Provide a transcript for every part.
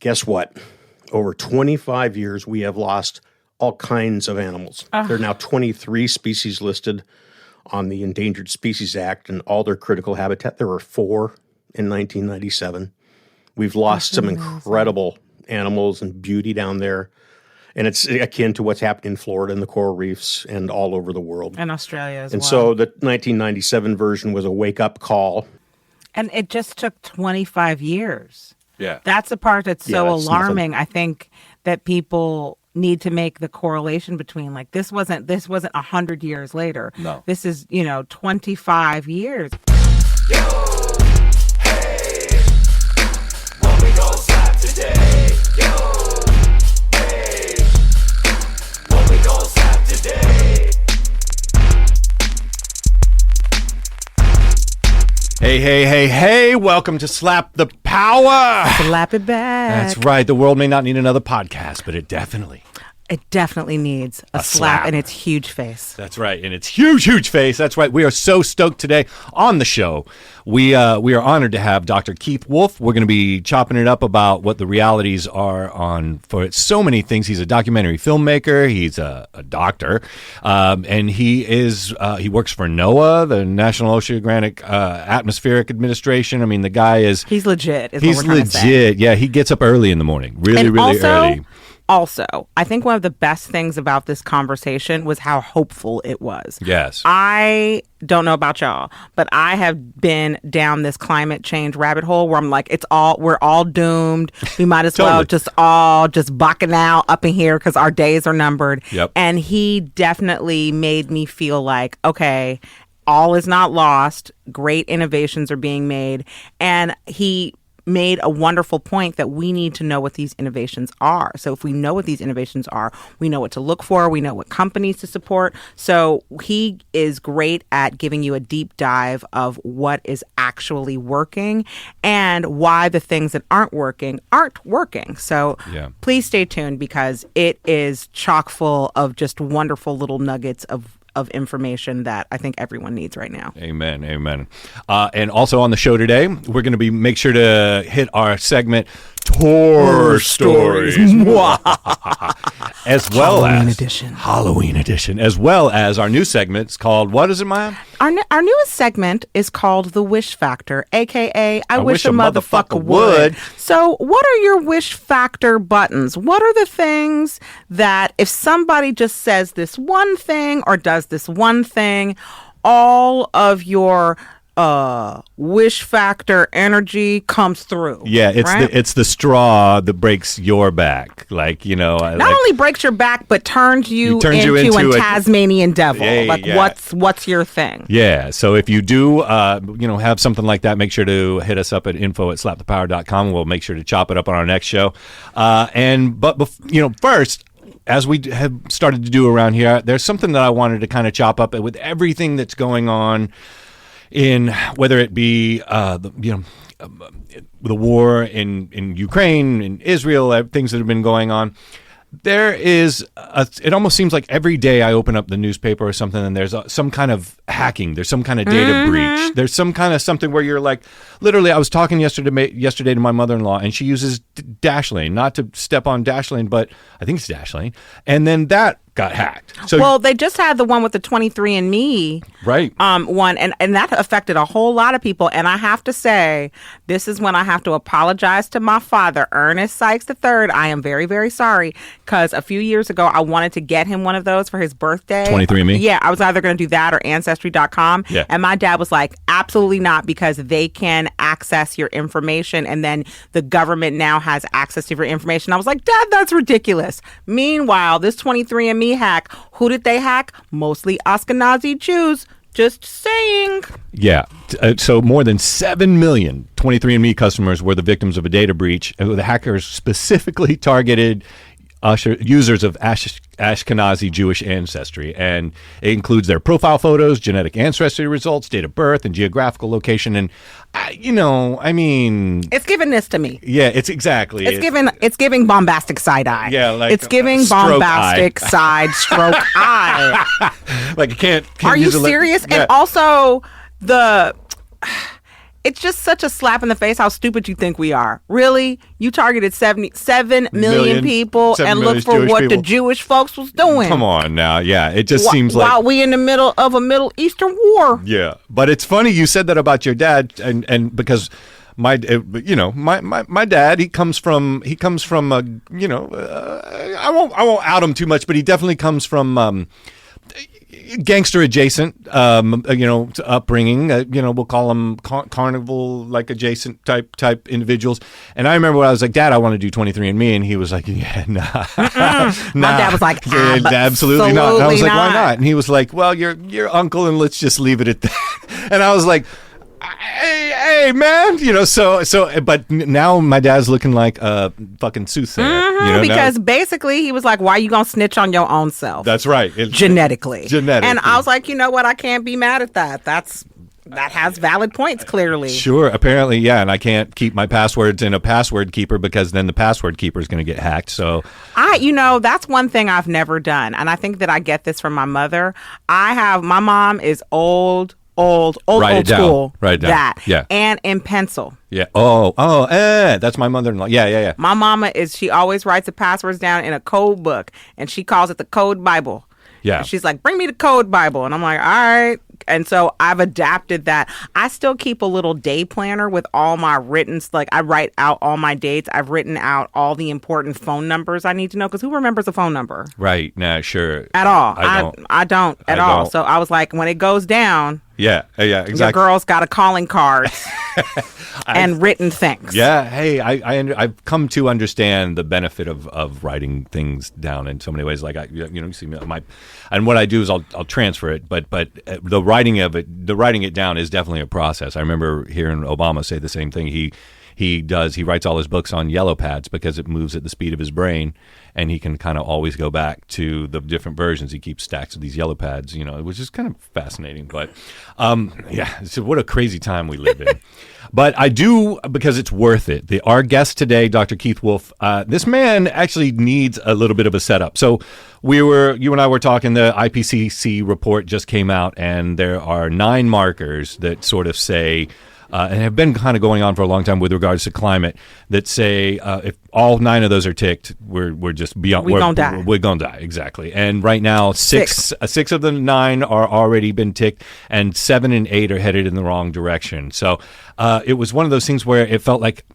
Guess what? Over 25 years, we have lost all kinds of animals. There are now 23 species listed on the Endangered Species Act and all their critical habitat. There were 4 in 1997. We've lost some incredible animals and beauty down there. And it's akin to what's happening in Florida and the coral reefs and all over the world. And Australia as well. And so the 1997 version was a wake-up call. And it just took 25 years. Yeah. That's the part that's so that's alarming. nothing. I think that people need to make the correlation between, like, this wasn't 100 years later. No. This is, 25 years. Hey, welcome to Slap the Power. Slap it back. That's right. The world may not need another podcast, but it definitely needs a slap in its huge face. That's right. And its huge face. That's right. We are so stoked today on the show. We are honored to have Dr. Keith Wolf. We're going to be chopping it up about what the realities are for so many things. He's a documentary filmmaker. He's a doctor. And he works for NOAA, the National Oceanic Atmospheric Administration. I mean, the guy is... He's legit. He's legit. Yeah, he gets up early in the morning. Really early. Also, I think one of the best things about this conversation was how hopeful it was. Yes. I don't know about y'all, but I have been down this climate change rabbit hole where I'm like, we're all doomed. We might as well just bucking out up in here because our days are numbered. Yep. And he definitely made me feel like, okay, all is not lost. Great innovations are being made. And he made a wonderful point that we need to know what these innovations are. So if we know what these innovations are, we know what to look for, we know what companies to support. So he is great at giving you a deep dive of what is actually working and why the things that aren't working. So Please stay tuned because it is chock full of just wonderful little nuggets of information that I think everyone needs right now. Amen. And also on the show today, we're going to make sure to hit our segment Tour Stories. As well Halloween edition. As well as our new segment called, what is it, Maya? Our newest segment is called The Wish Factor, a.k.a. I wish a motherfucker would. So what are your wish factor buttons? What are the things that if somebody just says this one thing or does this one thing, all of your wish factor energy comes through? Yeah, it's the straw that breaks your back. Not only breaks your back, but turns you into a Tasmanian devil. What's your thing? Yeah, so if you do have something like that, make sure to hit us up at info@slapthepower.com. We'll make sure to chop it up on our next show. First, as we have started to do around here, there's something that I wanted to kind of chop up with everything that's going on in whether it be the war in Ukraine, in Israel, things that have been going on. There is, it almost seems like every day I open up the newspaper or something and there's some kind of hacking. There's some kind of data breach. There's some kind of something where you're like, literally, I was talking yesterday to my mother-in-law and she uses Dashlane, not to step on Dashlane, but I think it's Dashlane. And then that got hacked. So they just had the one with the 23andMe one, and that affected a whole lot of people. And I have to say, this is when I have to apologize to my father, Ernest Sykes III. I am very, very sorry because a few years ago, I wanted to get him one of those for his birthday. 23andMe? Yeah, I was either going to do that or Ancestry.com. Yeah. And my dad was like, absolutely not, because they can access your information and then the government now has access to your information. I was like, Dad, that's ridiculous. Meanwhile, this 23andMe hack, who did they hack? Mostly Ashkenazi Jews. Just saying. Yeah. So more than 7 million 23andMe customers were the victims of a data breach. The hackers specifically targeted users of Ashkenazi Jewish ancestry, and it includes their profile photos, genetic ancestry results, date of birth, and geographical location. And it's giving this to me. Yeah, it's exactly. It's giving bombastic side eye. Yeah, it's giving bombastic side stroke eye. Like you can't. Are you serious? Yeah. And also it's just such a slap in the face how stupid you think we are. Really? You targeted 77 million people and looked for what the Jewish folks was doing. Come on now. Yeah, it just seems like... While we in the middle of a Middle Eastern war. Yeah, but it's funny you said that about your dad, and because... my dad, he comes from I won't out him too much, but he definitely comes from gangster adjacent upbringing. We'll call them carnival like adjacent type individuals. And I remember when I was like, Dad, I want to do 23andMe, and he was like, yeah, nah. My dad was like, absolutely not. And I was like, why not? And he was like, well, you're uncle, and let's just leave it at that. And I was like, hey man, but now my dad's looking like a fucking soothsayer. Because basically he was like, why are you gonna snitch on your own self? That's right. Genetically. And I was like, you know what, I can't be mad at that. That has valid points, clearly. Sure, apparently, yeah, and I can't keep my passwords in a password keeper because then the password keeper is going to get hacked. So that's one thing I've never done, and I think that I get this from my mother. My mom is old school. Write it down. That. Yeah. And in pencil. Yeah. That's my mother-in-law. Yeah. My mama she always writes the passwords down in a code book, and she calls it the Code Bible. Yeah. And she's like, bring me the Code Bible. And I'm like, all right. And so I've adapted that. I still keep a little day planner with all my written, like I write out all my dates. I've written out all the important phone numbers I need to know, because who remembers a phone number? Right. Nah, sure. At all. I don't at all. So I was like, when it goes down, yeah, exactly. Your girl's got a calling card and written things. Yeah, hey, I've come to understand the benefit of writing things down in so many ways. Like you see and what I do is I'll transfer it, but the writing it down is definitely a process. I remember hearing Obama say the same thing. He writes all his books on yellow pads because it moves at the speed of his brain, and he can kind of always go back to the different versions. He keeps stacks of these yellow pads, which is kind of fascinating. But so what a crazy time we live in. But I do, because it's worth it. Our guest today, Dr. Keith Wolf, this man actually needs a little bit of a setup. So you and I were talking, the IPCC report just came out, and there are 9 markers that sort of say, and have been kind of going on for a long time with regards to climate, that say if all 9 of those are ticked, we're just beyond. We're gonna die. We're gonna die, exactly. And right now, six of the 9 are already been ticked, and 7 and 8 are headed in the wrong direction. So it was one of those things where it felt like,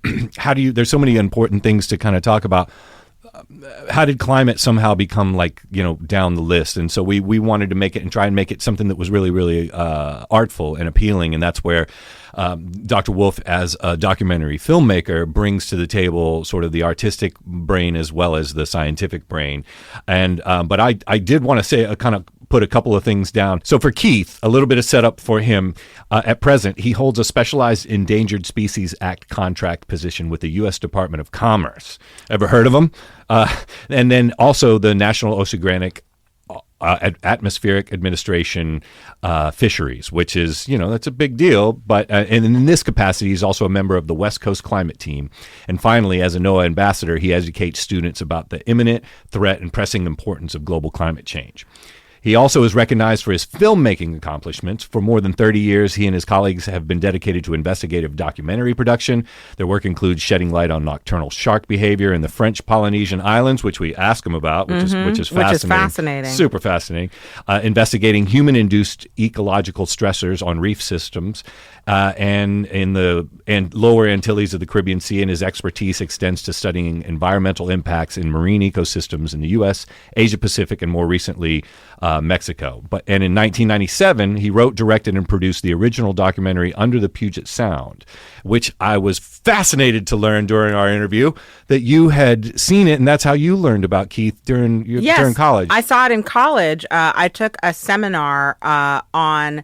there's so many important things to kind of talk about. How did climate somehow become down the list? And so we wanted to make it and try and make it something that was really, really artful and appealing. And that's where Dr. Wolf, as a documentary filmmaker, brings to the table sort of the artistic brain as well as the scientific brain. And but I did want to say kind of put a couple of things down. So for Keith, a little bit of setup for him. At present, he holds a specialized Endangered Species Act contract position with the U.S. Department of Commerce. Ever heard of him? And then also the National Oceanic Atmospheric Administration fisheries, which is, that's a big deal. But and in this capacity, he's also a member of the West Coast Climate Team. And finally, as a NOAA ambassador, he educates students about the imminent threat and pressing importance of global climate change. He also is recognized for his filmmaking accomplishments. For more than 30 years, he and his colleagues have been dedicated to investigative documentary production. Their work includes shedding light on nocturnal shark behavior in the French Polynesian islands, which we ask him about, which is fascinating. Super fascinating. Investigating human-induced ecological stressors on reef systems, and in the lower Antilles of the Caribbean Sea, and his expertise extends to studying environmental impacts in marine ecosystems in the U.S., Asia Pacific, and more recently Mexico. And in 1997, he wrote, directed, and produced the original documentary Under the Puget Sound, which I was fascinated to learn during our interview that you had seen it, and that's how you learned about Keith during college. I saw it in college. I took a seminar on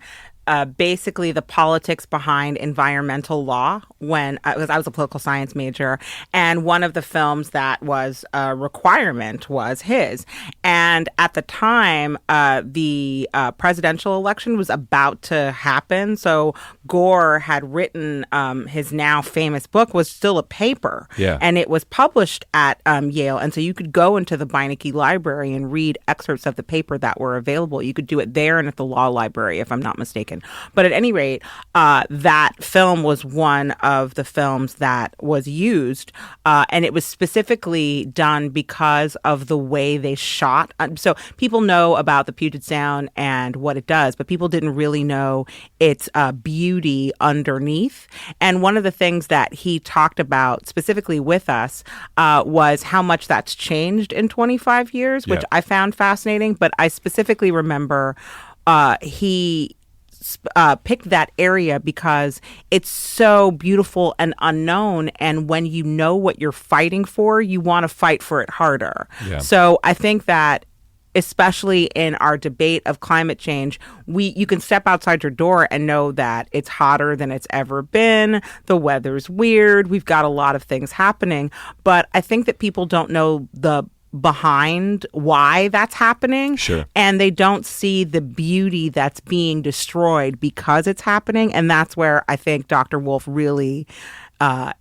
basically the politics behind environmental law when I was a political science major, and one of the films that was a requirement was his. And And at the time, the presidential election was about to happen. So Gore had written his now famous book, was still a paper. Yeah. And it was published at Yale. And so you could go into the Beinecke Library and read excerpts of the paper that were available. You could do it there and at the law library, if I'm not mistaken. But at any rate, that film was one of the films that was used. And it was specifically done because of the way they shot. So people know about the Puget Sound and what it does, but people didn't really know its beauty underneath. And one of the things that he talked about specifically with us was how much that's changed in 25 years, which I found fascinating. But I specifically remember he picked that area because it's so beautiful and unknown. And when you know what you're fighting for, you want to fight for it harder. Yeah. So I think that especially in our debate of climate change, you can step outside your door and know that it's hotter than it's ever been. The weather's weird. We've got a lot of things happening. But I think that people don't know the behind why that's happening. Sure. And they don't see the beauty that's being destroyed because it's happening. And that's where I think Dr. Wolf really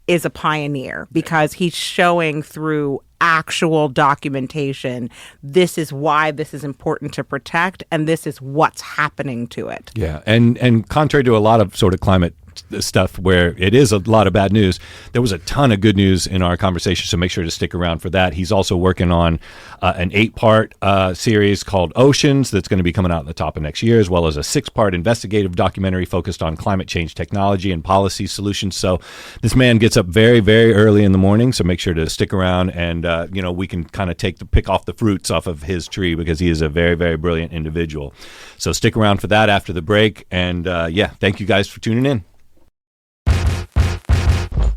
is a pioneer, because he's showing through actual documentation, this is why this is important to protect, and this is what's happening to it. Yeah, and contrary to a lot of sort of climate stuff where it is a lot of bad news, there was a ton of good news in our conversation, so make sure to stick around for that. He's also working on an 8-part series called Oceans that's going to be coming out at the top of next year, as well as a 6-part investigative documentary focused on climate change technology and policy solutions. So this man gets up very, very early in the morning, so make sure to stick around, and we can kind of pick off the fruits off of his tree, because he is a very, very brilliant individual. So stick around for that after the break, and thank you guys for tuning in.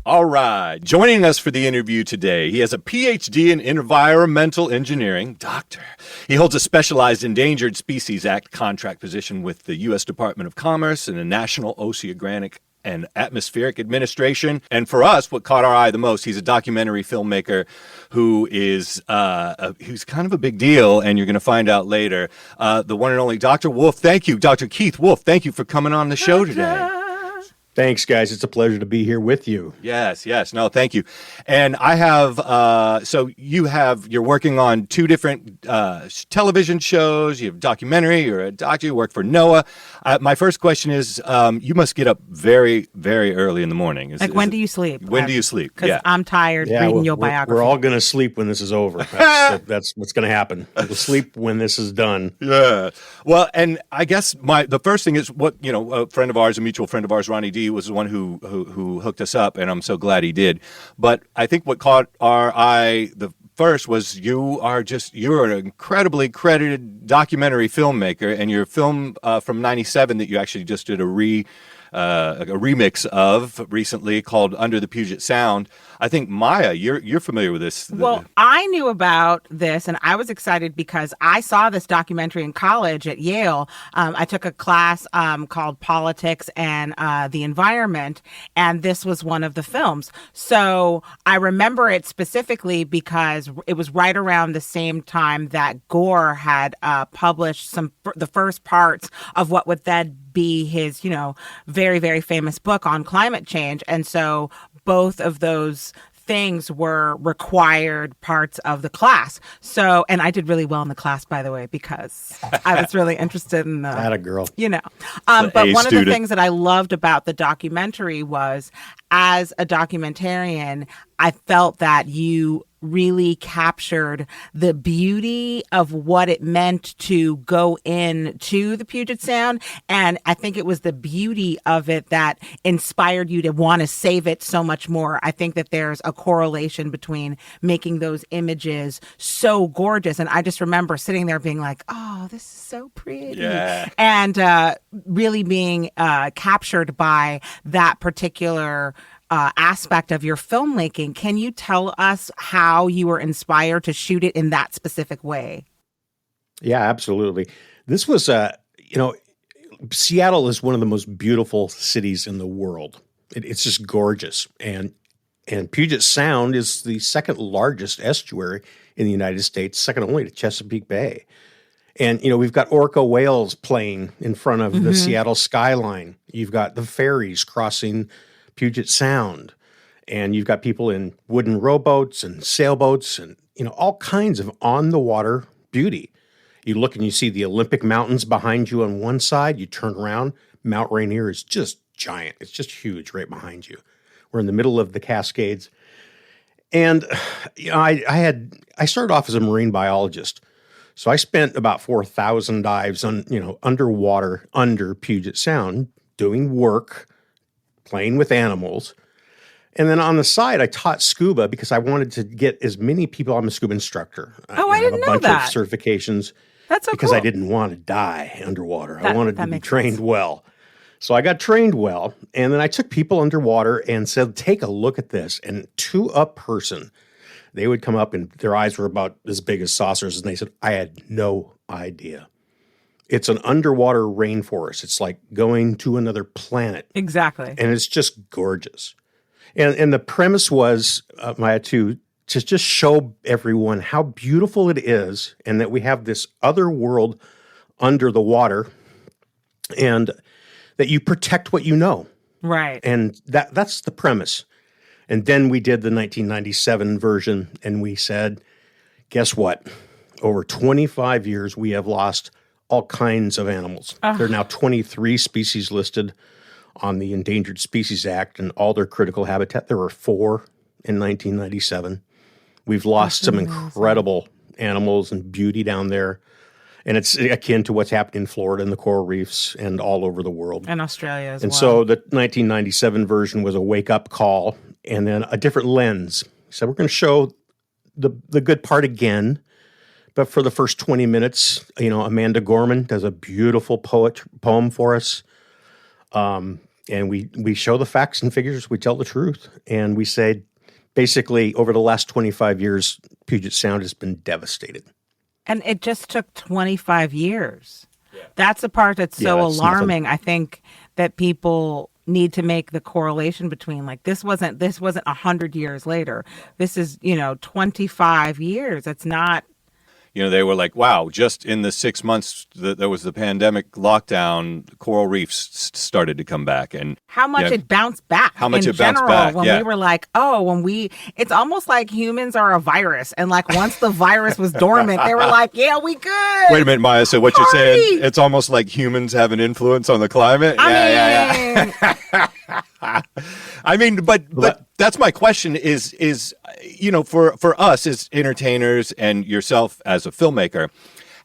All right. Joining us for the interview today, he has a PhD in environmental engineering, doctor. He holds a specialized Endangered Species Act contract position with the U.S. Department of Commerce and the National Oceanic and Atmospheric Administration. And for us, what caught our eye the most, he's a documentary filmmaker who is who's kind of a big deal, and you're going to find out later. The one and only Dr. Wolf. Thank you, Dr. Keith Wolf. Thank you for coming on the show today. Thanks, guys. It's a pleasure to be here with you. Yes. No, thank you. And I have, you're working on 2 different television shows. You have a documentary, you're a doctor, you work for NOAA. My first question is, you must get up very, very early in the morning. When do you sleep? When do you sleep? Because I'm tired reading your biography. We're all going to sleep when this is over. That's what's going to happen. We'll sleep when this is done. Yeah. Well, and I guess the first thing is a friend of ours, a mutual friend of ours, Ronnie D, was the one who hooked us up, and I'm so glad he did. But I think what caught our eye the first was you're an incredibly credited documentary filmmaker, and your film from '97 that you actually just did a remix of recently called Under the Puget Sound. I think, Maya, you're familiar with this. Well, I knew about this, and I was excited because I saw this documentary in college at Yale. I took a class called Politics and the Environment, and this was one of the films. So I remember it specifically because it was right around the same time that Gore had published the first parts of what would then be his, very, very famous book on climate change. And so both of those things were required parts of the class. So, and I did really well in the class, by the way, because I was really interested in the... Atta girl. But one of the things that I loved about the documentary was, as a documentarian, I felt that you really captured the beauty of what it meant to go into the Puget Sound. And I think it was the beauty of it that inspired you to want to save it so much more. I think that there's a correlation between making those images so gorgeous. And I just remember sitting there being like, oh, this is so pretty. Yeah. And really being captured by that particular aspect of your filmmaking. Can you tell us how you were inspired to shoot it in that specific way? Yeah, absolutely. This was, Seattle is one of the most beautiful cities in the world. It's just gorgeous. And And Puget Sound is the second largest estuary in the United States, second only to Chesapeake Bay. And, we've got orca whales playing in front of the Seattle skyline. You've got the ferries crossing Puget Sound. And you've got people in wooden rowboats and sailboats and, all kinds of on-the-water beauty. You look and you see the Olympic Mountains behind you on one side. You turn around, Mount Rainier is just giant. It's just huge right behind you. We're in the middle of the Cascades. And I started off as a marine biologist. So I spent about 4,000 dives underwater under Puget Sound doing work, playing with animals. And then on the side, I taught scuba because I wanted to get as many people. I'm a scuba instructor. I didn't know that. A bunch of certifications. That's so because cool. I didn't want to die underwater. I wanted to be trained well. So I got trained well. And then I took people underwater and said, take a look at this. And to a person, they would come up and their eyes were about as big as saucers. And they said, I had no idea. It's an underwater rainforest. It's like going to another planet. Exactly. And it's just gorgeous. And the premise was, Maya, to just show everyone how beautiful it is and that we have this other world under the water and that you protect what you know. Right. And that's the premise. And then we did the 1997 version and we said, guess what? Over 25 years, we have lost all kinds of animals. There are now 23 species listed on the Endangered Species Act and all their critical habitat. There were 4 in 1997. We've lost some incredible animals and beauty down there. And it's akin to what's happening in Florida and the coral reefs and all over the world. And Australia as well. And so the 1997 version was a wake-up call and then a different lens. So we're going to show the good part again. But for the first 20 minutes, Amanda Gorman does a beautiful poem for us. And we show the facts and figures. We tell the truth. And we say, basically, over the last 25 years, Puget Sound has been devastated. And it just took 25 years. Yeah. That's the part that's so alarming. I think that people need to make the correlation between this wasn't 100 years later. This is, 25 years. It's not. They were like, wow, just in the 6 months that there was the pandemic lockdown, coral reefs started to come back. And how much it bounced back. How much in it bounced general, back, when we were like, it's almost like humans are a virus. And once the virus was dormant, they were like, yeah, we good. Wait a minute, Maya. So what you're saying, it's almost like humans have an influence on the climate? Yeah. I mean, but that's my question is for us as entertainers and yourself as a filmmaker,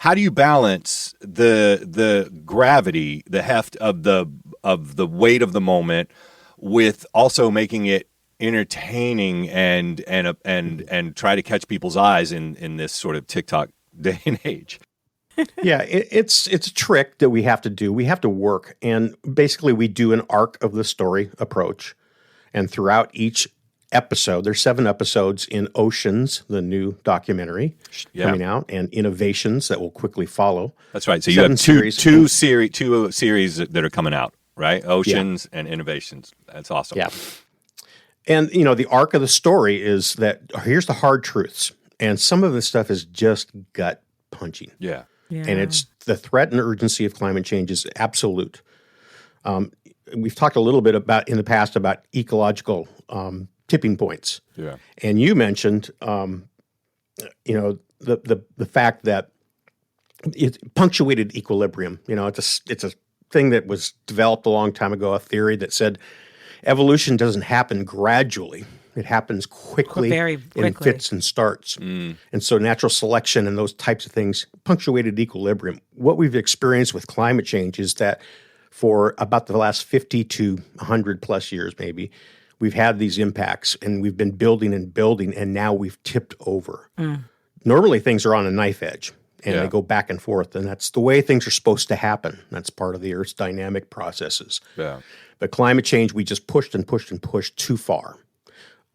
how do you balance the gravity, the heft of the weight of the moment with also making it entertaining and try to catch people's eyes in this sort of TikTok day and age? Yeah, it's a trick that we have to do. We have to work. And basically, we do an arc of the story approach. And throughout each episode, there's 7 episodes in Oceans, the new documentary coming out, and Innovations that will quickly follow. That's right. So you have two series that are coming out, right? Oceans and Innovations. That's awesome. Yeah. And, the arc of the story is that here's the hard truths. And some of the stuff is just gut punching. Yeah. Yeah. And it's the threat and urgency of climate change is absolute. We've talked a little bit in the past about ecological tipping points. Yeah. And you mentioned, the fact that it's punctuated equilibrium. It's a thing that was developed a long time ago, a theory that said evolution doesn't happen gradually. It happens quickly, very quickly, in fits and starts. And so natural selection and those types of things, punctuated equilibrium. What we've experienced with climate change is that for about the last 50 to 100 plus years maybe, we've had these impacts and we've been building and now we've tipped over. Normally things are on a knife edge and they go back and forth, and that's the way things are supposed to happen. That's part of the Earth's dynamic processes. Yeah. But climate change, we just pushed and pushed and pushed too far.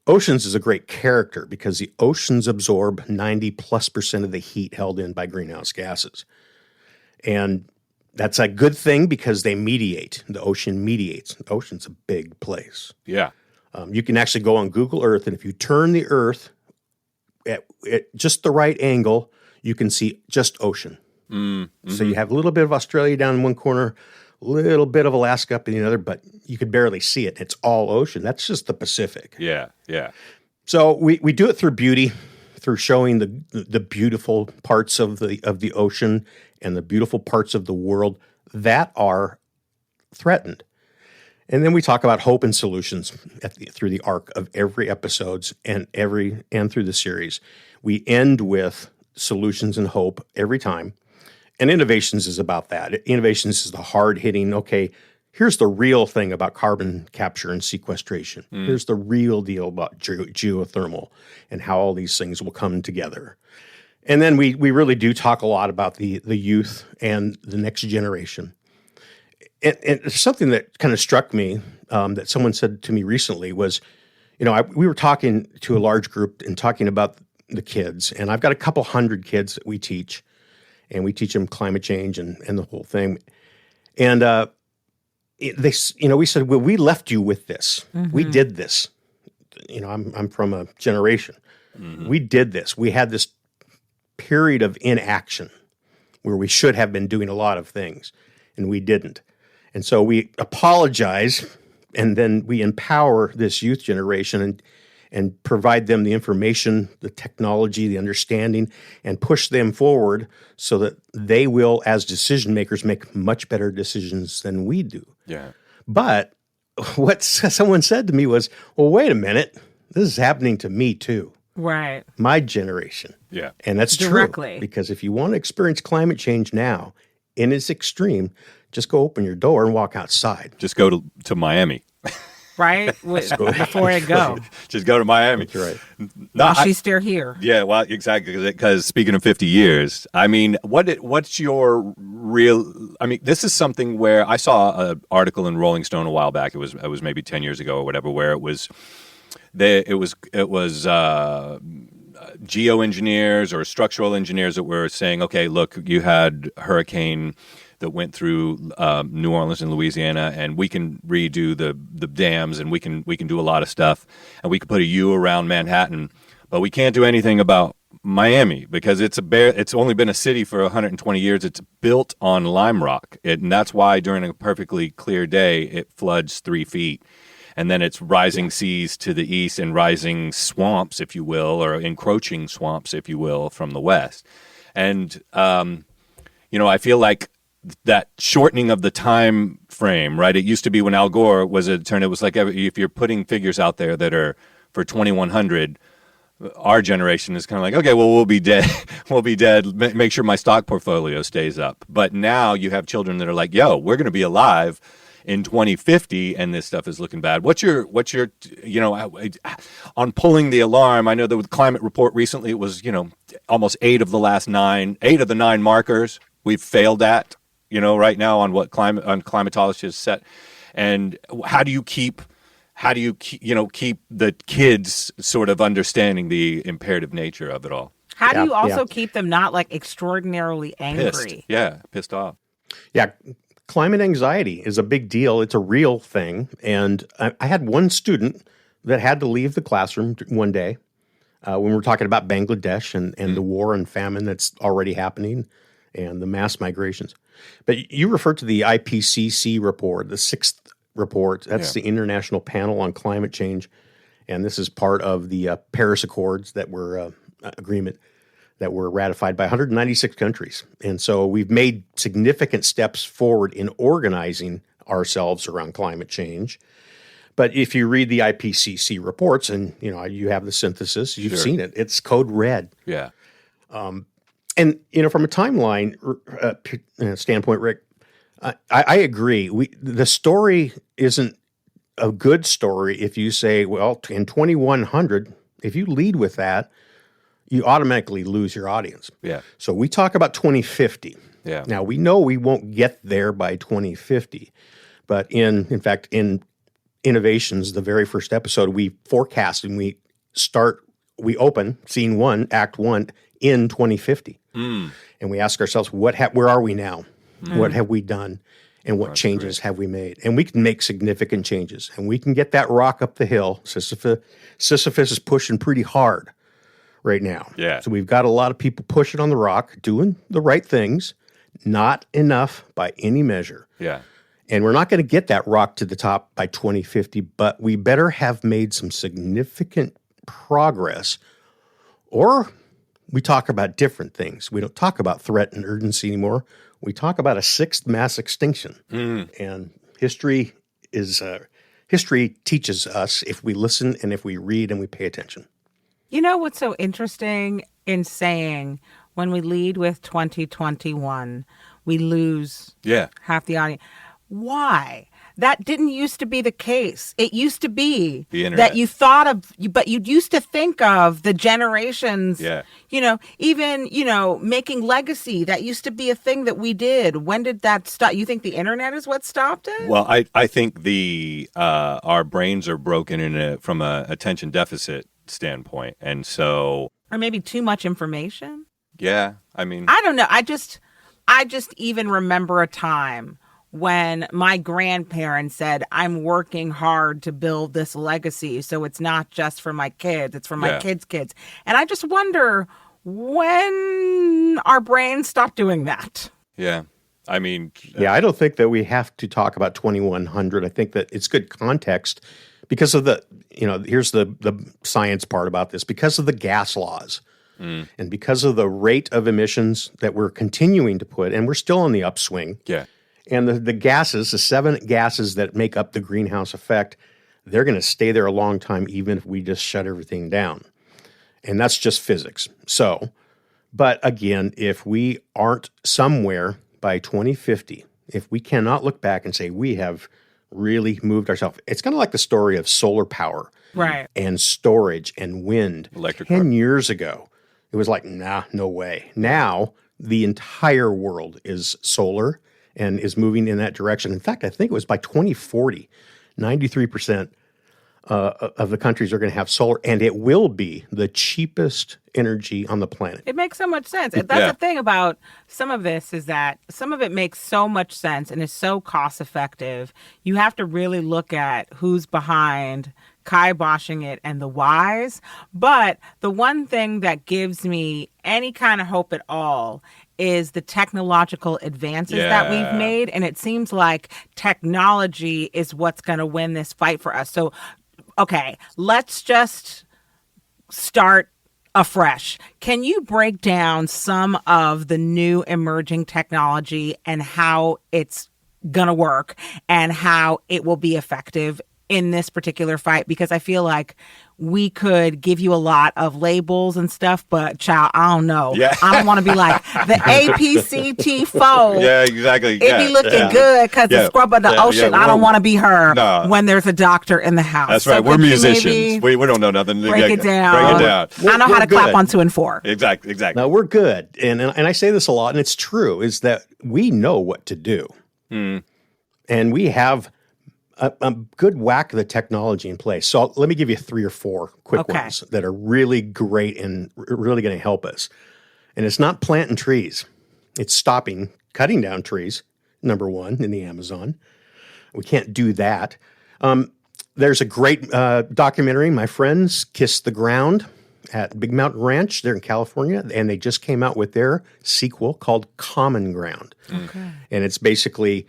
Oceans is a great character because the oceans absorb 90+% of the heat held in by greenhouse gases. And that's a good thing because they mediate. The ocean mediates. The ocean's a big place. Yeah. You can actually go on Google Earth, and if you turn the Earth at just the right angle, you can see just ocean. Mm-hmm. So you have a little bit of Australia down in one corner, a little bit of Alaska up in the other, but you could barely see it. It's all ocean. That's just the Pacific. Yeah, yeah. So we do it through beauty, through showing the beautiful parts of the ocean and the beautiful parts of the world that are threatened. And then we talk about hope and solutions through the arc of every episodes and through the series. We end with solutions and hope every time. And Innovations is about that. Innovations is the hard-hitting, okay, here's the real thing about carbon capture and sequestration. Here's the real deal about geothermal and how all these things will come together. And then we really do talk a lot about the youth and the next generation. And something that kind of struck me that someone said to me recently was, we were talking to a large group and talking about the kids. And I've got a couple hundred kids that we teach. And we teach them climate change and the whole thing. And we said, well, we left you with this. Mm-hmm. We did this. I'm from a generation. Mm-hmm. We did this. We had this period of inaction where we should have been doing a lot of things, and we didn't. And so we apologize, and then we empower this youth generation and provide them the information, the technology, the understanding, and push them forward so that they will, as decision makers, make much better decisions than we do. Yeah. But what someone said to me was, well, wait a minute. This is happening to me too. Right. My generation. Yeah. And that's directly true. Because if you want to experience climate change now in its extreme, just go open your door and walk outside. Just go to Miami. Right? Before it go. Just go to Miami. That's right. No, she's still here. Yeah, well, exactly. Because speaking of 50 years, I mean, what's your real? I mean, this is something where I saw an article in Rolling Stone a while back. It was maybe 10 years ago or whatever, where it was geoengineers or structural engineers that were saying, okay, look, you had hurricane that went through New Orleans and Louisiana, and we can redo the dams, and we can do a lot of stuff, and we can put a U around Manhattan, but we can't do anything about Miami because it's only been a city for 120 years. It's built on lime rock, and that's why during a perfectly clear day it floods 3 feet, and then it's rising seas to the east and rising swamps, if you will, or encroaching swamps, if you will, from the west, and I feel like that shortening of the time frame, right? It used to be when Al Gore was a turn. It was like if you're putting figures out there that are for 2100, our generation is kind of like, okay, well, we'll be dead. We'll be dead. Make sure my stock portfolio stays up. But now you have children that are like, yo, we're going to be alive in 2050, and this stuff is looking bad. What's your on pulling the alarm? I know that with the climate report recently, it was almost 8 of the 9 markers we've failed at. Right now on what climatologists set, and how do you keep the kids sort of understanding the imperative nature of it all? How do you also keep them not like extraordinarily angry? Pissed off. Yeah, climate anxiety is a big deal. It's a real thing, and I had one student that had to leave the classroom one day when we were talking about Bangladesh and the war and famine that's already happening and the mass migrations. But you referred to the IPCC report, the 6th report. That's the International Panel on Climate Change. And this is part of the Paris Accords that were agreement that were ratified by 196 countries. And so we've made significant steps forward in organizing ourselves around climate change. But if you read the IPCC reports and, you have the synthesis, you've seen it. It's code red. Yeah. And, from a timeline standpoint, Rick, I agree. The story isn't a good story if you say, well, in 2100, if you lead with that, you automatically lose your audience. Yeah. So we talk about 2050. Yeah. Now, we know we won't get there by 2050. But in fact, in Innovations, the very first episode, we forecast and we open scene 1, act 1 in 2050. And we ask ourselves, where are we now? What have we done? and what changes have we made? And we can make significant changes, and we can get that rock up the hill. Sisyphus is pushing pretty hard right now. Yeah. So we've got a lot of people pushing on the rock, doing the right things, not enough by any measure. Yeah. And we're not going to get that rock to the top by 2050, but we better have made some significant progress, or we talk about different things. We don't talk about threat and urgency anymore. We talk about a sixth mass extinction. And history teaches us if we listen and if we read and we pay attention. You know what's so interesting in saying when we lead with 2021, we lose half the audience? Why? That didn't used to be the case. It used to be that you thought of, but you used to think of the generations, even, making legacy. That used to be a thing that we did. When did that stop? You think the internet is what stopped it? Well, I think our brains are broken from a attention deficit standpoint. And so. Or maybe too much information? Yeah. I mean. I don't know. I just even remember a time when my grandparents said, I'm working hard to build this legacy, so it's not just for my kids, it's for my kids' kids. And I just wonder when our brains stop doing that. Yeah. I mean... I don't think that we have to talk about 2100. I think that it's good context because of the, here's the science part about this, because of the gas laws. And because of the rate of emissions that we're continuing to put, and we're still on the upswing. Yeah. And the gases, the 7 gases that make up the greenhouse effect, they're going to stay there a long time, even if we just shut everything down. And that's just physics. So, but again, if we aren't somewhere by 2050, if we cannot look back and say we have really moved ourselves, it's kind of like the story of solar power, right, and storage and wind. Electric 10 years ago, it was like, nah, no way. Now, the entire world is solar and is moving in that direction. In fact, I think it was by 2040, 93% of the countries are going to have solar, and it will be the cheapest energy on the planet. It makes so much sense. That's the thing about some of this, is that some of it makes so much sense and is so cost effective. You have to really look at who's behind kiboshing it and the whys. But the one thing that gives me any kind of hope at all is the technological advances that we've made. And it seems like technology is what's going to win this fight for us. So, okay, let's just start afresh. Can you break down some of the new emerging technology and how it's going to work and how it will be effective in this particular fight? Because I feel like we could give you a lot of labels and stuff, but child, I don't know. Yeah. I don't want to be like the APCT foe. Yeah, exactly. It be looking good because the scrub of the ocean. I don't want to be her when there's a doctor in the house. That's right. We're musicians. We don't know nothing. Break it down. I know how to clap on 2 and 4. Exactly. No, we're good. And I say this a lot, and it's true, is that we know what to do. And we have a good whack of the technology in place. So let me give you 3 or 4 quick ones that are really great and really going to help us. And it's not planting trees. It's cutting down trees, number 1, in the Amazon. We can't do that. There's a great documentary, My Friends Kiss the Ground, at Big Mountain Ranch there in California. And they just came out with their sequel called Common Ground. Okay. And it's basically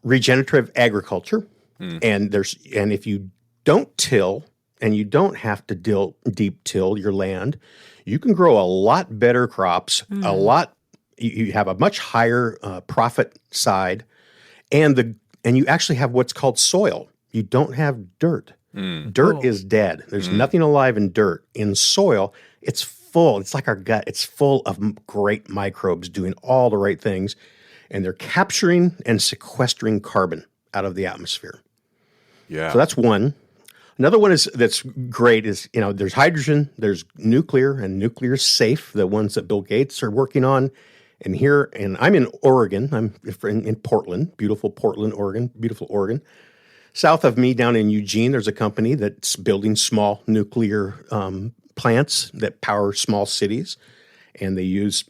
regenerative agriculture, and if you don't till and you don't have to deep till your land, you can grow a lot better crops. You have a much higher profit side, and you actually have what's called soil. You don't have dirt. Dirt is dead. There's nothing alive in dirt. In soil, it's full. It's like our gut. It's full of great microbes doing all the right things. And they're capturing and sequestering carbon out of the atmosphere. Yeah. So that's one. Another one that's great is, there's hydrogen, there's nuclear, and nuclear is safe, the ones that Bill Gates are working on. And I'm in Oregon. I'm in Portland, beautiful Portland, Oregon, beautiful Oregon. South of me, down in Eugene, there's a company that's building small nuclear plants that power small cities. And they use,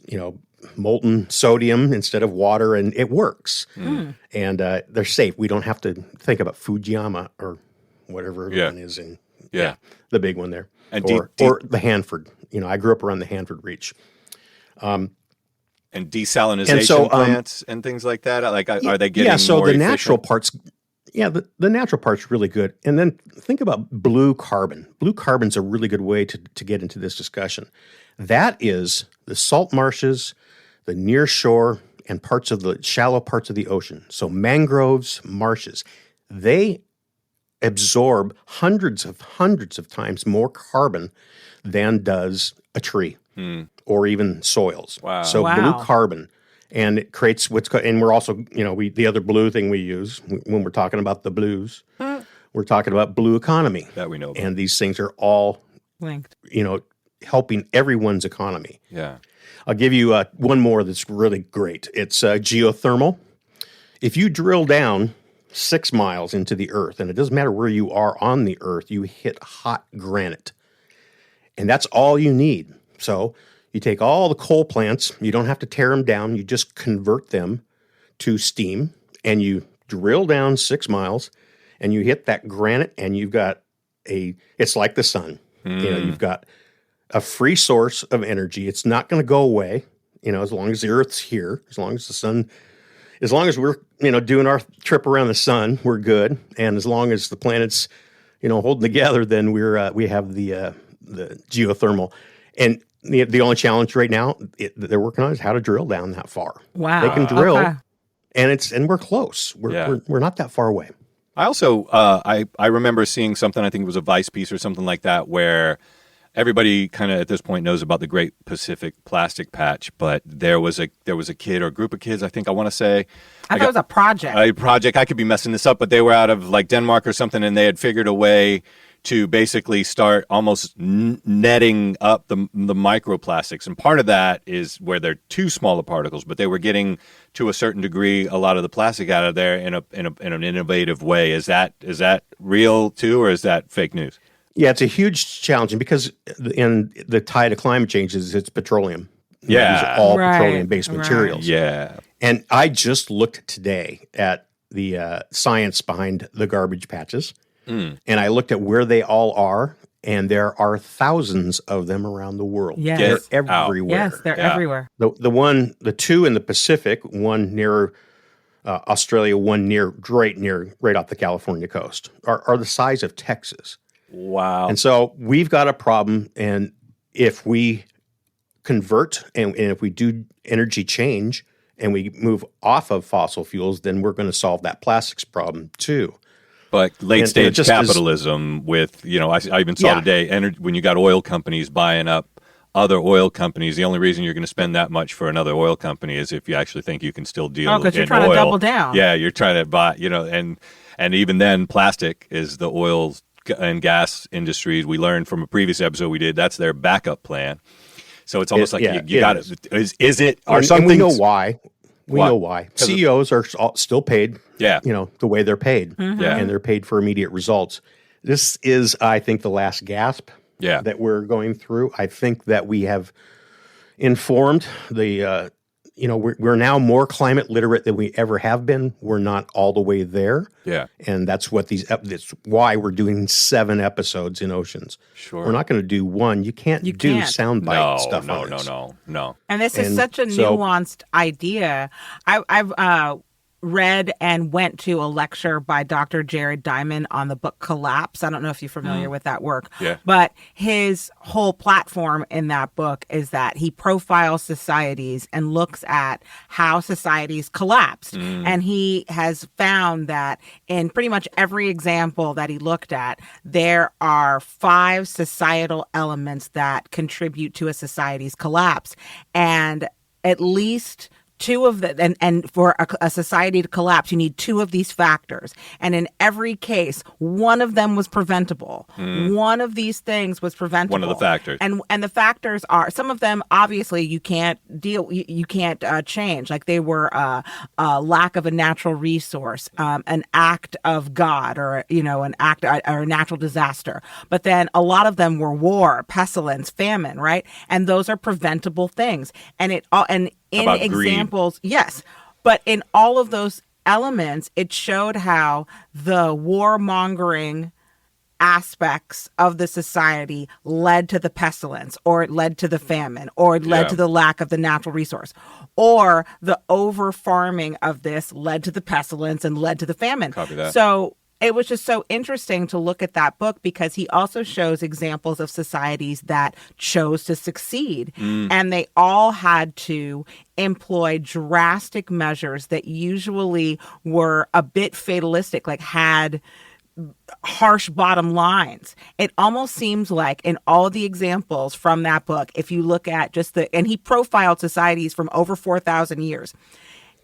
molten sodium instead of water, and it works. And they're safe. We don't have to think about Fujiyama or whatever the one is in the big one there, and or the Hanford. I grew up around the Hanford Reach. And desalinization plants and things like that. Like, are they getting more the efficient? natural parts? Yeah, the natural part's really good. And then think about blue carbon. Blue carbon's a really good way to get into this discussion. That is the salt marshes, the near shore, and parts of the shallow parts of the ocean. So mangroves, marshes, they absorb hundreds of times more carbon than does a tree or even soils. Wow. So blue carbon, and it creates and we're also, the other blue thing we use when we're talking about the blues, we're talking about blue economy. That we know about. And these things are all linked, helping everyone's economy. Yeah. I'll give you one more that's really great. It's geothermal. If you drill down 6 miles into the earth, and it doesn't matter where you are on the earth, you hit hot granite. And that's all you need. So you take all the coal plants, you don't have to tear them down, you just convert them to steam, and you drill down 6 miles, and you hit that granite, and you've got it's like the sun. You've got a free source of energy. It's not going to go away, as long as the earth's here, as long as the sun, as long as we're, doing our trip around the sun, we're good. And as long as the planet's, holding together, then we have the geothermal. And the only challenge right now that they're working on is how to drill down that far. Wow. They can drill, okay. and we're close. We're not that far away. I also I remember seeing something, I think it was a Vice piece or something like that, where everybody kind of at this point knows about the Great Pacific Plastic Patch, but there was a kid or a group of kids, I think I want to say. I thought it was a project. I could be messing this up, but they were out of like Denmark or something, and they had figured a way to basically start almost netting up the microplastics. And part of that is where they're too small of particles, but they were getting to a certain degree a lot of the plastic out of there in an innovative way. Is that real too, or is that fake news? Yeah, it's a huge challenge because in the tide of climate change it's petroleum. Yeah. These are all Right, petroleum-based right. materials. Yeah. And I just looked today at the science behind the garbage patches, and I looked at where they all are, and there are thousands of them around the world. Yes. They're everywhere. Yes, they're everywhere. The two in the Pacific, one near Australia, one right off the California coast, are the size of Texas. Wow. And so we've got a problem, and if we convert and if we do energy change and we move off of fossil fuels, then we're going to solve that plastics problem too. But late stage just capitalism with, I even saw today, when you got oil companies buying up other oil companies, the only reason you're going to spend that much for another oil company is if you actually think you can still deal because you're in trying oil. to double down. Yeah, you're trying to buy, and even then plastic is the oil and gas industries. We learned from a previous episode we did, that's their backup plan. So it's almost you got it. Is it? And we know why. We know why. CEOs are still paid, the way they're paid, and they're paid for immediate results. This is, I think, the last gasp that we're going through. I think that we have informed the, we're now more climate literate than we ever have been. We're not all the way there. Yeah. And that's what that's why we're doing 7 episodes in Oceans. Sure. We're not going to do one. You can't do soundbite stuff on this. No. And this is such a nuanced idea. I've read and went to a lecture by Dr. Jared Diamond on the book Collapse. I don't know if you're familiar with that work, but his whole platform in that book is that he profiles societies and looks at how societies collapsed. And he has found that in pretty much every example that he looked at, there are 5 societal elements that contribute to a society's collapse. And at least 2 of the, and for a society to collapse, you need 2 of these factors. And in every case, one of them was preventable. One of these things was preventable. One of the factors. And the factors are, some of them, obviously, you can't change. Like they were a lack of a natural resource, an act of God, or, an act or a natural disaster. But then a lot of them were war, pestilence, famine, right? And those are preventable things. And in About examples, yes. But in all of those elements, it showed how the warmongering aspects of the society led to the pestilence, or it led to the famine, or it led to the lack of the natural resource, or the over farming of this led to the pestilence and led to the famine. Copy that. So it was just so interesting to look at that book, because he also shows examples of societies that chose to succeed. And they all had to employ drastic measures that usually were a bit fatalistic, like had harsh bottom lines. It almost seems like in all the examples from that book, if you look at just and he profiled societies from over 4,000 years.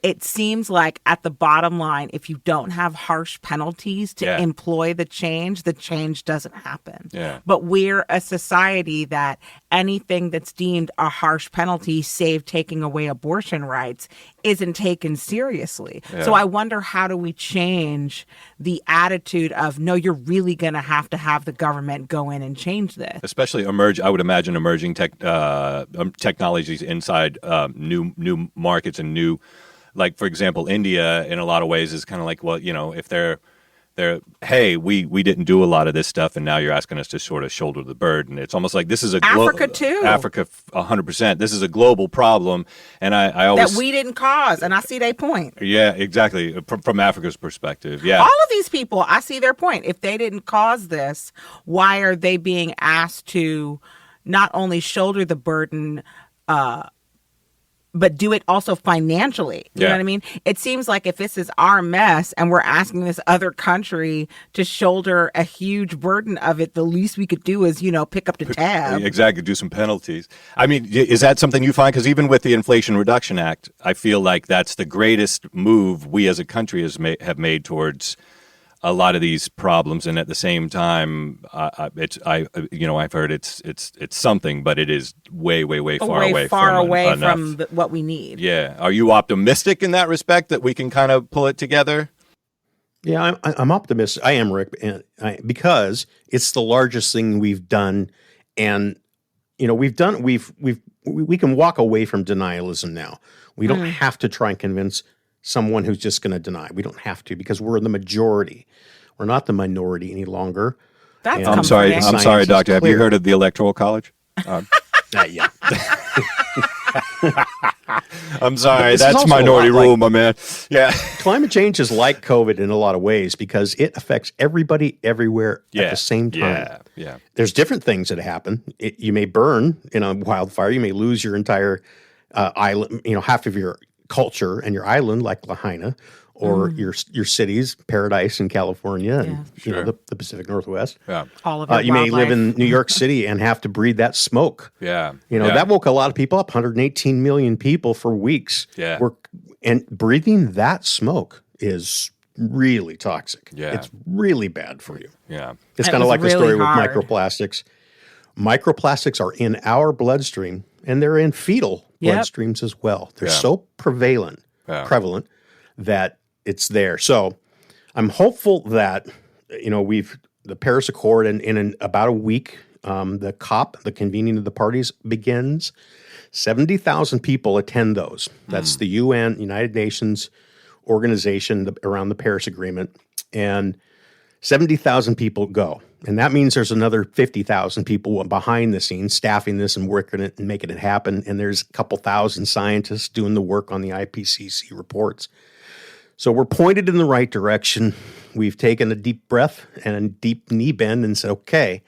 It seems like at the bottom line, if you don't have harsh penalties to employ the change doesn't happen. Yeah. But we're a society that anything that's deemed a harsh penalty, save taking away abortion rights, isn't taken seriously. Yeah. So I wonder, how do we change the attitude of, no, you're really going to have the government go in and change this? Especially I would imagine emerging technologies inside new markets and new. Like, for example, India, in a lot of ways, is kind of like, well, if they're, hey, we didn't do a lot of this stuff, and now you're asking us to sort of shoulder the burden. It's almost like this is Africa too. Africa, 100%. This is a global problem, and I always that we didn't cause, and I see their point. Yeah, exactly. From Africa's perspective, yeah. All of these people, I see their point. If they didn't cause this, why are they being asked to not only shoulder the burden, but do it also financially? You know what I mean? It seems like if this is our mess and we're asking this other country to shoulder a huge burden of it, the least we could do is, pick up the tab. Exactly, do some penalties. I mean, is that something you find? Because even with the Inflation Reduction Act, I feel like that's the greatest move we as a country have made towards a lot of these problems, and at the same time, I've heard it's something, but it is way far away from what we need. Yeah, are you optimistic in that respect that we can kind of pull it together? Yeah, I'm optimistic. I am, Rick, because it's the largest thing we've done, and we can walk away from denialism now. We don't have to try and convince someone who's just going to deny. We don't have to, because we're the majority. We're not the minority any longer. That's I'm sorry, Doctor. Have you heard of the Electoral College? Yeah. I'm sorry. That's minority rule, my man. Yeah. Climate change is like COVID in a lot of ways, because it affects everybody everywhere at the same time. Yeah. There's different things that happen. You may burn in a wildfire. You may lose your entire island, half of your culture and your island, like Lahaina, or your cities, Paradise in California, and the Pacific Northwest. Yeah, all of it. You may live in New York City and have to breathe that smoke. That woke a lot of people up. 118 million people for weeks. Yeah, and breathing that smoke is really toxic. Yeah, it's really bad for you. Yeah, it's kind of like the story with microplastics. Microplastics are in our bloodstream, and they're in fetal bloodstreams as well. They're so prevalent that it's there. So I'm hopeful that, the Paris Accord in about a week, the COP, the convening of the parties, begins. 70,000 people attend those. That's the UN, United Nations organization around the Paris Agreement. And 70,000 people go. And that means there's another 50,000 people behind the scenes staffing this and working it and making it happen. And there's a couple thousand scientists doing the work on the IPCC reports. So we're pointed in the right direction. We've taken a deep breath and a deep knee bend and said, okay.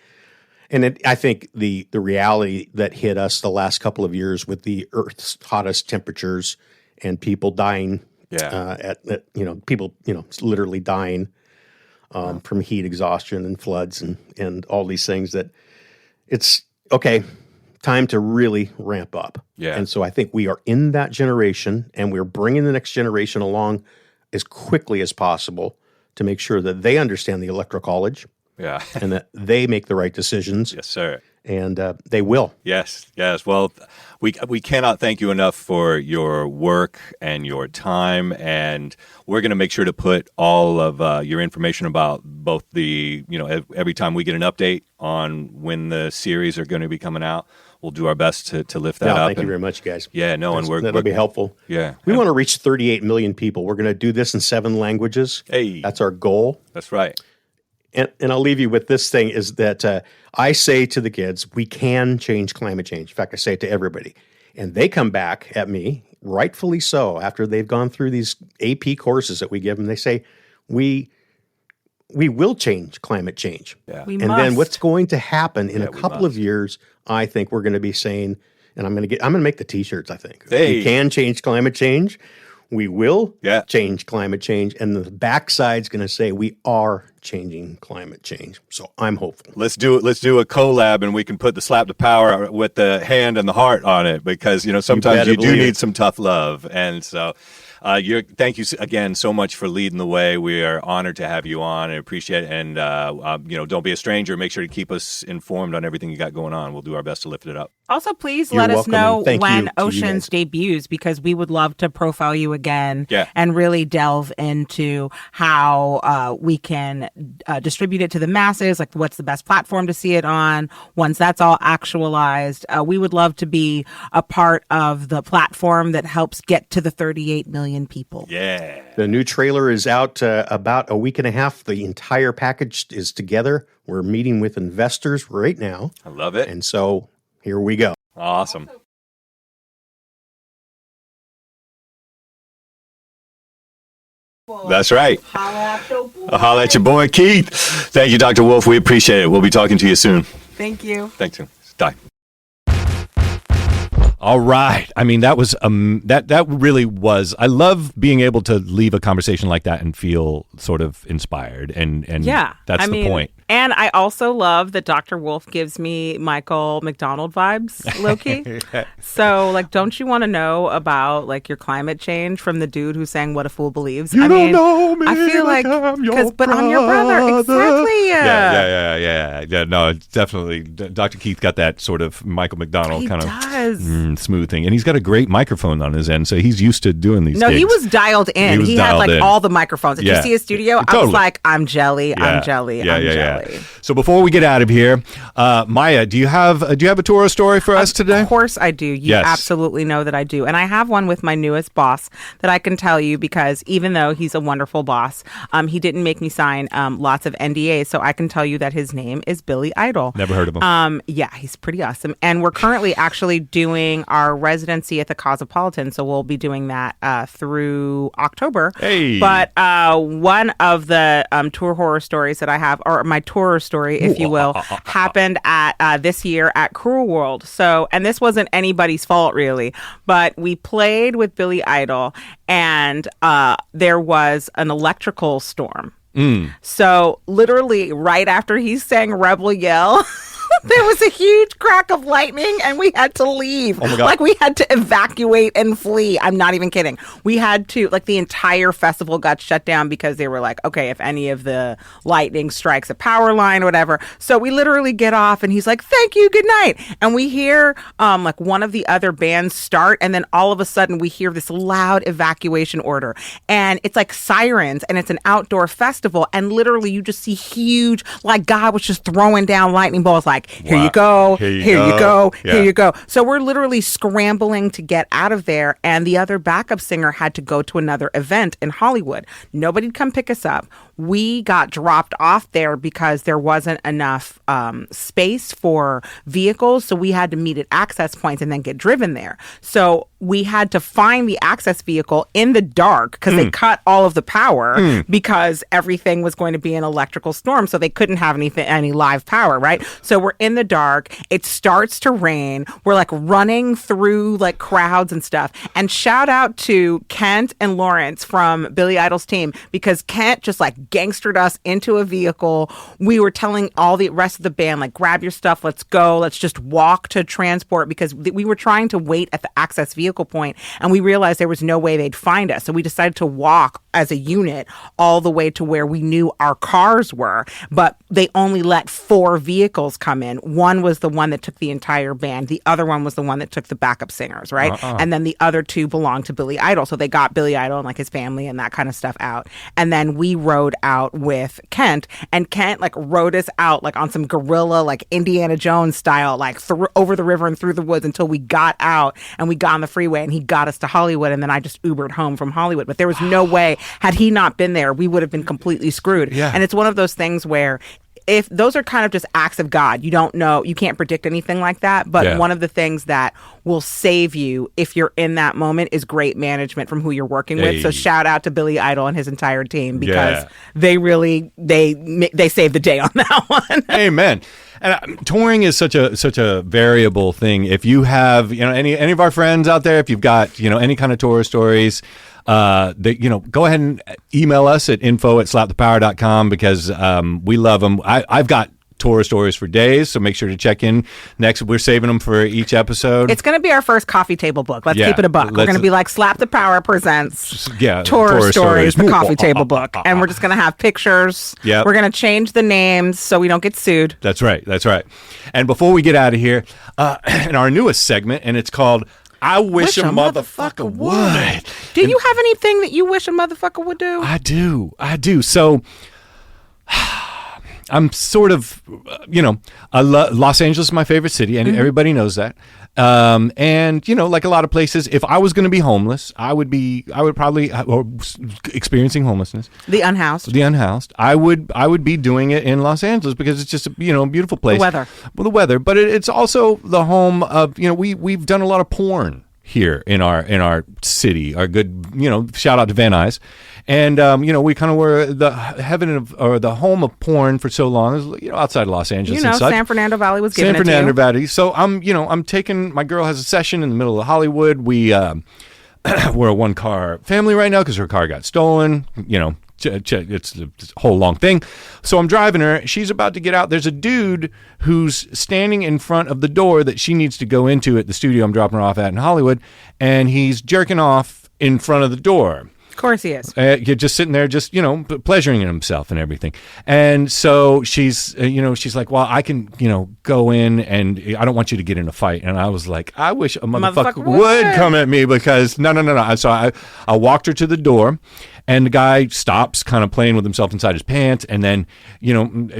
And I think the reality that hit us the last couple of years with the Earth's hottest temperatures and people dying, people literally dying from heat exhaustion and floods and all these things, that it's okay, time to really ramp up. Yeah. And so I think we are in that generation, and we're bringing the next generation along as quickly as possible to make sure that they understand the Electoral College. Yeah. And that they make the right decisions. Yes, sir. And they will. Yes. Well, we cannot thank you enough for your work and your time, and we're going to make sure to put all of your information about both the, every time we get an update on when the series are going to be coming out, we'll do our best to lift that No, up. thank you very much, guys. Yeah, no, and that'll be helpful. Yeah. We want to reach 38 million people. We're going to do this in 7 languages. Hey. That's our goal. That's right. And I'll leave you with this thing is that I say to the kids, we can change climate change. In fact, I say it to everybody. And they come back at me, rightfully so, after they've gone through these AP courses that we give them. They say, we will change climate change. Yeah. Then what's going to happen in a couple of years, I think we're going to be saying, and I'm going to make the T-shirts, I think. Hey. We can change climate change. We will Yeah. change climate change. And the backside's going to say we are changing climate change. So I'm hopeful. Let's do it. Let's do a collab, and we can put the slap to power with the hand and the heart on it, because sometimes you do need some tough love. And so thank you again so much for leading the way. We are honored to have you on and appreciate it. And don't be a stranger. Make sure to keep us informed on everything you got going on. We'll do our best to lift it up. Also, please You're let us welcome, know and thank you when to you Oceans guys. debuts, because we would love to profile you again Yeah. and really delve into how we can distribute it to the masses, like what's the best platform to see it on. Once that's all actualized, we would love to be a part of the platform that helps get to the 38 million people. Yeah. The new trailer is out about a week and a half. The entire package is together. We're meeting with investors right now. I love it. And so here we go. Awesome. That's right. Holla at your boy, Keith. Thank you, Dr. Wolf. We appreciate it. We'll be talking to you soon. Thank you. Thanks. Die. All right. I mean, that was that really was. I love being able to leave a conversation like that and feel sort of inspired, and Yeah, that's the point. And I also love that Dr. Wolf gives me Michael McDonald vibes, low-key. So, like, don't you want to know about, like, your climate change from the dude who sang What a Fool Believes? You don't know me, I feel like, I'm your but I'm your brother. Exactly. Yeah. No, it's definitely. Dr. Keith got that sort of Michael McDonald He kind does. of smooth thing. And he's got a great microphone on his end, so he's used to doing these No, gigs. he was dialed in. He had, like, all the microphones. Did you see his studio? I Totally. was like, I'm jelly. I'm jelly. Yeah, I'm yeah, jelly. yeah. So before we get out of here, Maya, do you have a Toro story for us today? Of course I do. You Yes. absolutely know that I do. And I have one with my newest boss that I can tell you, because even though he's a wonderful boss, he didn't make me sign lots of NDAs. So I can tell you that his name is Billy Idol. Never heard of him. Yeah, he's pretty awesome. And we're currently actually doing our residency at the Cosmopolitan. So we'll be doing that through October. Hey. But one of the tour horror stories that I have, or my tour story, if you will, happened at this year at Cruel World. So, and this wasn't anybody's fault really, but we played with Billy Idol, and there was an electrical storm. So literally right after he sang Rebel Yell, there was a huge crack of lightning and we had to leave. Oh my God. Like, we had to evacuate and flee. I'm not even kidding. We had to, like, the entire festival got shut down because they were like, okay, if any of the lightning strikes a power line or whatever. So we literally get off and he's like, thank you, good night. And we hear like one of the other bands start, and then all of a sudden we hear this loud evacuation order. And it's like sirens, and it's an outdoor festival, and literally you just see huge, like, God was just throwing down lightning bolts, like, here Wow. you go, Here you here you go. go, Yeah. here you go. So we're literally scrambling to get out of there, and the other backup singer had to go to another event in Hollywood. Nobody'd come pick us up. We got dropped off there because there wasn't enough space for vehicles, so we had to meet at access points and then get driven there. So we had to find the access vehicle in the dark because they cut all of the power because everything was going to be an electrical storm, so they couldn't have any live power, right? So we're in the dark. It starts to rain. We're like running through like crowds and stuff. And shout out to Kent and Lawrence from Billy Idol's team, because Kent just like gangstered us into a vehicle. We were telling all the rest of the band, like, grab your stuff, let's go, let's just walk to transport, because we were trying to wait at the access vehicle point, and we realized there was no way they'd find us. So we decided to walk as a unit all the way to where we knew our cars were, but they only let 4 vehicles come in. One was the one that took the entire band. The other one was the one that took the backup singers, right? And then the other 2 belonged to Billy Idol. So they got Billy Idol and like his family and that kind of stuff out. And then we rode out with Kent, and Kent like rode us out like on some gorilla, like Indiana Jones style, like over the river and through the woods until we got out and we got on the freeway and he got us to Hollywood, and then I just Ubered home from Hollywood. But there was no way, had he not been there, we would have been completely screwed. Yeah. And it's one of those things where if those are kind of just acts of God, you don't know, you can't predict anything like that. But one of the things that will save you if you're in that moment is great management from who you're working with. So shout out to Billy Idol and his entire team, because they really, they saved the day on that one. Amen. And touring is such a variable thing. If you have, any of our friends out there, if you've got, any kind of tour stories, go ahead and email us at info@slapthepower.com, because we love them. I've got tour stories for days, so make sure to check in next. We're saving them for each episode. It's going to be our first coffee table book. Let's keep it a buck. We're going to be like Slap the Power presents tour stories, the coffee table book. And we're just going to have pictures. Yep. We're going to change the names so we don't get sued. That's right. And before we get out of here, in our newest segment, and it's called I Wish a Motherfucker Would. Do you have anything that you wish a motherfucker would do? I do. So I'm sort of, Los Angeles is my favorite city, and everybody knows that. And like a lot of places, if I was going to be homeless, I would probably, or experiencing homelessness, the unhoused. I would be doing it in Los Angeles, because it's just a beautiful place. The weather, but it's also the home of we've done a lot of porn here in our city. Our good shout out to Van Nuys. And, we kind of were the heaven or the home of porn for so long, outside of Los Angeles and such. San Fernando Valley was giving it to you. San Fernando Valley. So I'm taking, my girl has a session in the middle of Hollywood. We're a one-car family right now because her car got stolen. It's a whole long thing. So I'm driving her. She's about to get out. There's a dude who's standing in front of the door that she needs to go into at the studio I'm dropping her off at in Hollywood, and he's jerking off in front of the door. Of course he is. You're just sitting there, just pleasuring himself and everything. And so she's like, well, I can, go in, and I don't want you to get in a fight. And I was like, I wish a motherfucker would come at me, because no. So I walked her to the door, and the guy stops, kind of playing with himself inside his pants, and then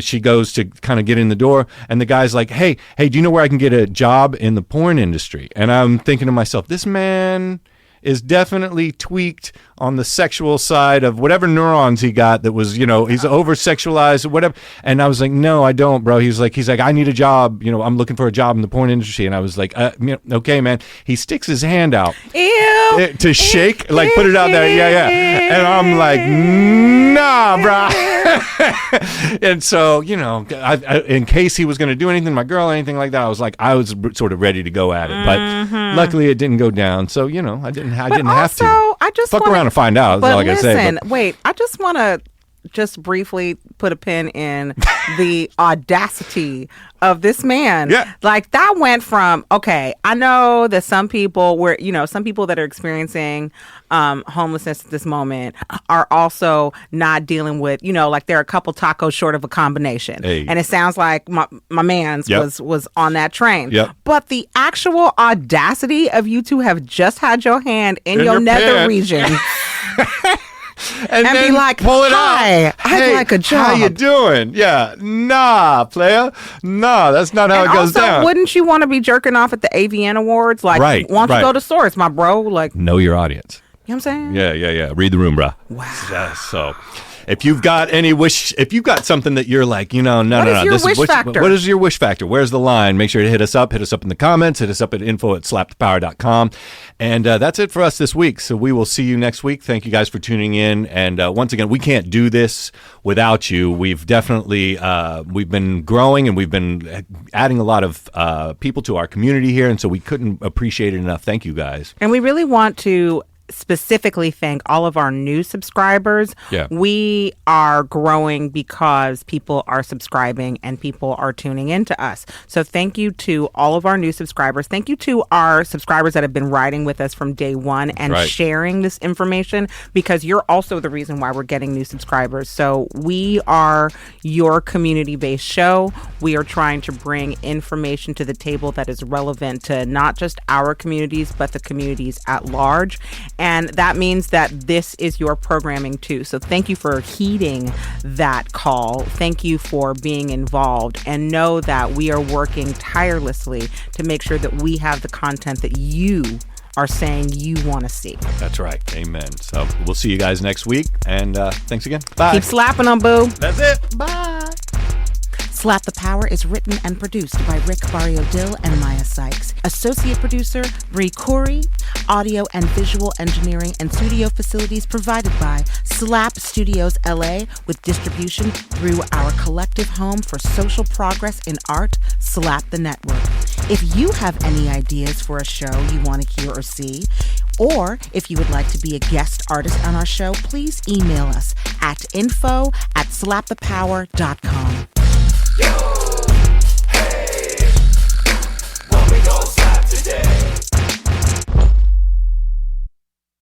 she goes to kind of get in the door, and the guy's like, hey, do you know where I can get a job in the porn industry? And I'm thinking to myself, this man is definitely tweaked on the sexual side of whatever neurons he got that was, he's over-sexualized or whatever. And I was like, no, I don't, bro. He's like, I need a job. I'm looking for a job in the porn industry. And I was like, okay, man. He sticks his hand out to shake, like put it out there. Yeah. And I'm like, nah, bro. And so, I, in case he was going to do anything to my girl or anything like that, I was sort of ready to go at it. But luckily it didn't go down. So, I didn't have to. I just fuck around and find out. That's all I gotta say. Wait, I just want to just briefly put a pin in the audacity of this man. Yeah. Like, that went from, okay, I know that some people some people that are experiencing homelessness at this moment are also not dealing with, like they're a couple tacos short of a combination. Hey. And it sounds like my man's was on that train. Yep. But the actual audacity of you two have just had your hand in your nether pants. region. and be like, pull it hi, out. I'd like a job. How you doing? Yeah. Nah, player. Nah, that's not how it goes also, down. Wouldn't you want to be jerking off at the AVN Awards? Like, why don't you go to Source, my bro? Like, know your audience. You know what I'm saying? Yeah. Read the room, bro. Wow. Yeah, so if you've got if you've got something that you're like, no. What is your wish factor? What is your wish factor? Where's the line? Make sure to hit us up in the comments, hit us up at info@slapthepower.com. And that's it for us this week. So we will see you next week. Thank you guys for tuning in. And once again, we can't do this without you. We've definitely, we've been growing, and we've been adding a lot of people to our community here. And so we couldn't appreciate it enough. Thank you guys. And we really want to specifically thank all of our new subscribers. Yeah. We are growing because people are subscribing and people are tuning into us. So thank you to all of our new subscribers. Thank you to our subscribers that have been riding with us from day one and sharing this information, because you're also the reason why we're getting new subscribers. So we are your community-based show. We are trying to bring information to the table that is relevant to not just our communities, but the communities at large. And that means that this is your programming too. So thank you for heeding that call. Thank you for being involved, and know that we are working tirelessly to make sure that we have the content that you are saying you want to see. That's right. Amen. So we'll see you guys next week. And thanks again. Bye. Keep slapping them, boo. That's it. Bye. Slap the Power is written and produced by Rick Barrio-Dill and Maya Sykes. Associate producer, Bree Corey. Audio and visual engineering and studio facilities provided by Slap Studios LA, with distribution through our collective home for social progress in art, Slap the Network. If you have any ideas for a show you want to hear or see, or if you would like to be a guest artist on our show, please email us at info@slapthepower.com.